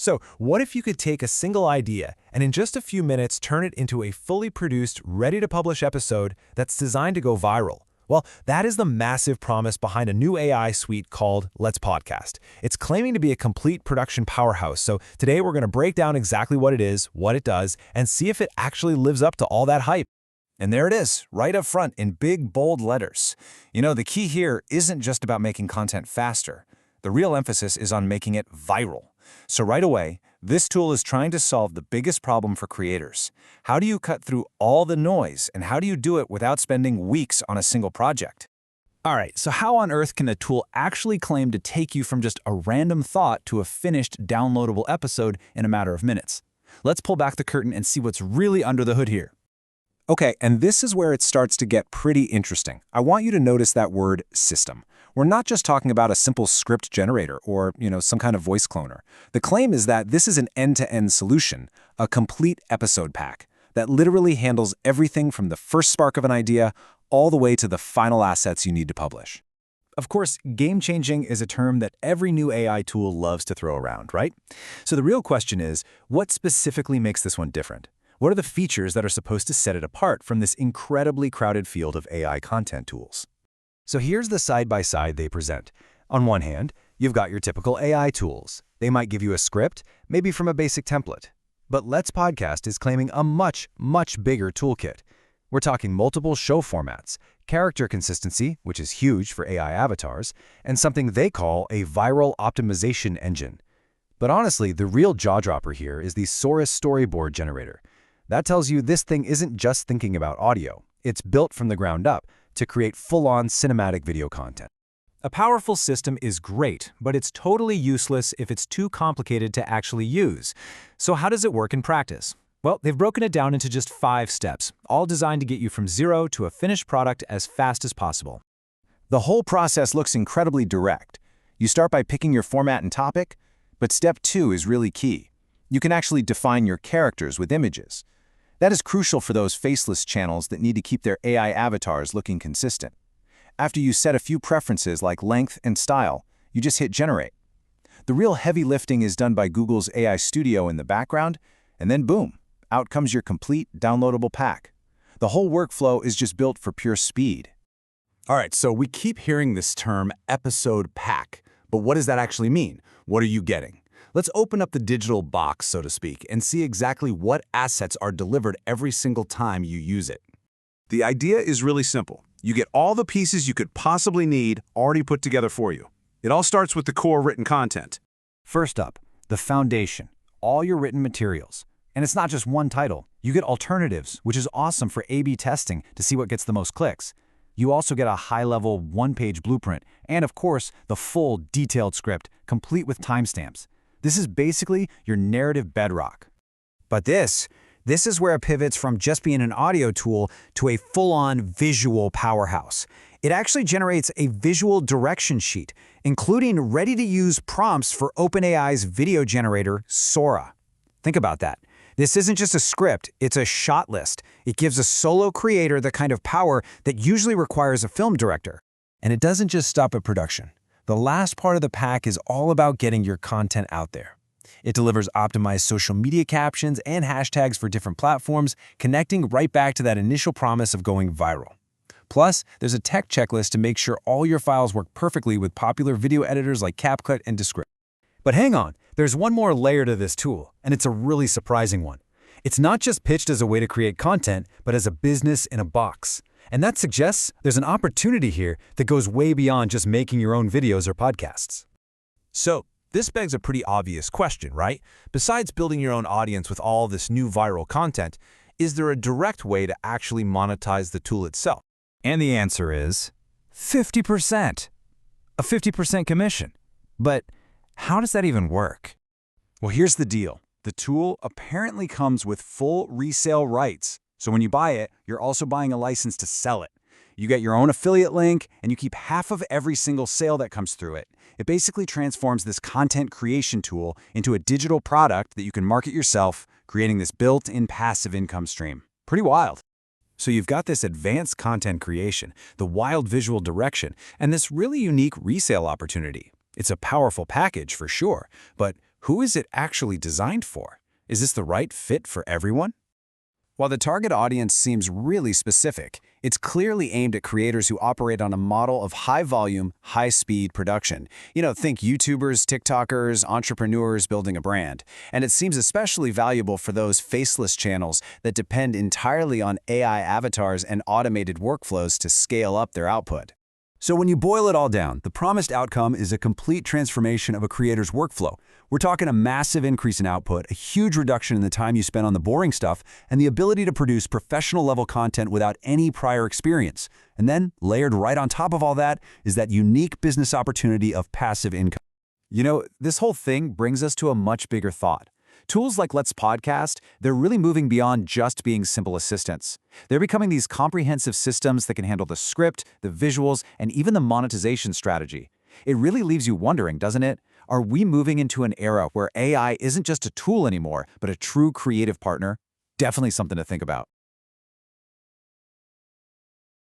So, what if you could take a single idea and in just a few minutes turn it into a fully produced, ready-to-publish episode that's designed to go viral? Well, that is the massive promise behind a new AI suite called Let's Podcast. It's claiming to be a complete production powerhouse, so today we're going to break down exactly what it is, what it does, and see if it actually lives up to all that hype. And there it is, right up front in big, bold letters. The key here isn't just about making content faster. The real emphasis is on making it viral. So right away, this tool is trying to solve the biggest problem for creators. How do you cut through all the noise, and how do you do it without spending weeks on a single project? All right, so how on earth can the tool actually claim to take you from just a random thought to a finished, downloadable episode in a matter of minutes? Let's pull back the curtain and see what's really under the hood here. Okay, and this is where it starts to get pretty interesting. I want you to notice that word system. We're not just talking about a simple script generator or, some kind of voice cloner. The claim is that this is an end-to-end solution, a complete episode pack that literally handles everything from the first spark of an idea all the way to the final assets you need to publish. Of course, game-changing is a term that every new AI tool loves to throw around, right? So the real question is, what specifically makes this one different? What are the features that are supposed to set it apart from this incredibly crowded field of AI content tools? So here's the side-by-side they present. On one hand, you've got your typical AI tools. They might give you a script, maybe from a basic template. But Let's Podcast is claiming a much, much bigger toolkit. We're talking multiple show formats, character consistency, which is huge for AI avatars, and something they call a viral optimization engine. But honestly, the real jaw-dropper here is the Saurus storyboard generator. That tells you this thing isn't just thinking about audio. It's built from the ground up to create full-on cinematic video content. A powerful system is great, but it's totally useless if it's too complicated to actually use. So how does it work in practice? Well, they've broken it down into just 5 steps, all designed to get you from zero to a finished product as fast as possible. The whole process looks incredibly direct. You start by picking your format and topic, but step 2 is really key. You can actually define your characters with images. That is crucial for those faceless channels that need to keep their AI avatars looking consistent. After you set a few preferences like length and style, you just hit generate. The real heavy lifting is done by Google's AI Studio in the background, and then boom, out comes your complete downloadable pack. The whole workflow is just built for pure speed. All right, so we keep hearing this term episode pack, but what does that actually mean? What are you getting? Let's open up the digital box, so to speak, and see exactly what assets are delivered every single time you use it. The idea is really simple. You get all the pieces you could possibly need already put together for you. It all starts with the core written content. First up, the foundation, all your written materials. And it's not just one title. You get alternatives, which is awesome for A/B testing to see what gets the most clicks. You also get a high-level one-page blueprint, and of course, the full detailed script, complete with timestamps. This is basically your narrative bedrock. But this is where it pivots from just being an audio tool to a full-on visual powerhouse. It actually generates a visual direction sheet, including ready-to-use prompts for OpenAI's video generator, Sora. Think about that. This isn't just a script, it's a shot list. It gives a solo creator the kind of power that usually requires a film director. And it doesn't just stop at production. The last part of the pack is all about getting your content out there. It delivers optimized social media captions and hashtags for different platforms, connecting right back to that initial promise of going viral. Plus, there's a tech checklist to make sure all your files work perfectly with popular video editors like CapCut and Descript. But hang on, there's one more layer to this tool, and it's a really surprising one. It's not just pitched as a way to create content, but as a business in a box. And that suggests there's an opportunity here that goes way beyond just making your own videos or podcasts. So, this begs a pretty obvious question, right? Besides building your own audience with all this new viral content, is there a direct way to actually monetize the tool itself? And the answer is 50%. A 50% commission. But how does that even work? Well, here's the deal. The tool apparently comes with full resale rights. So when you buy it, you're also buying a license to sell it. You get your own affiliate link, and you keep half of every single sale that comes through it. It basically transforms this content creation tool into a digital product that you can market yourself, creating this built-in passive income stream. Pretty wild. So you've got this advanced content creation, the wild visual direction, and this really unique resale opportunity. It's a powerful package for sure, but who is it actually designed for? Is this the right fit for everyone? While the target audience seems really specific, it's clearly aimed at creators who operate on a model of high-volume, high-speed production. Think YouTubers, TikTokers, entrepreneurs building a brand. And it seems especially valuable for those faceless channels that depend entirely on AI avatars and automated workflows to scale up their output. So when you boil it all down, the promised outcome is a complete transformation of a creator's workflow. We're talking a massive increase in output, a huge reduction in the time you spend on the boring stuff, and the ability to produce professional-level content without any prior experience. And then, layered right on top of all that, is that unique business opportunity of passive income. This whole thing brings us to a much bigger thought. Tools like Let's Podcast, they're really moving beyond just being simple assistants. They're becoming these comprehensive systems that can handle the script, the visuals, and even the monetization strategy. It really leaves you wondering, doesn't it? Are we moving into an era where AI isn't just a tool anymore, but a true creative partner? Definitely something to think about.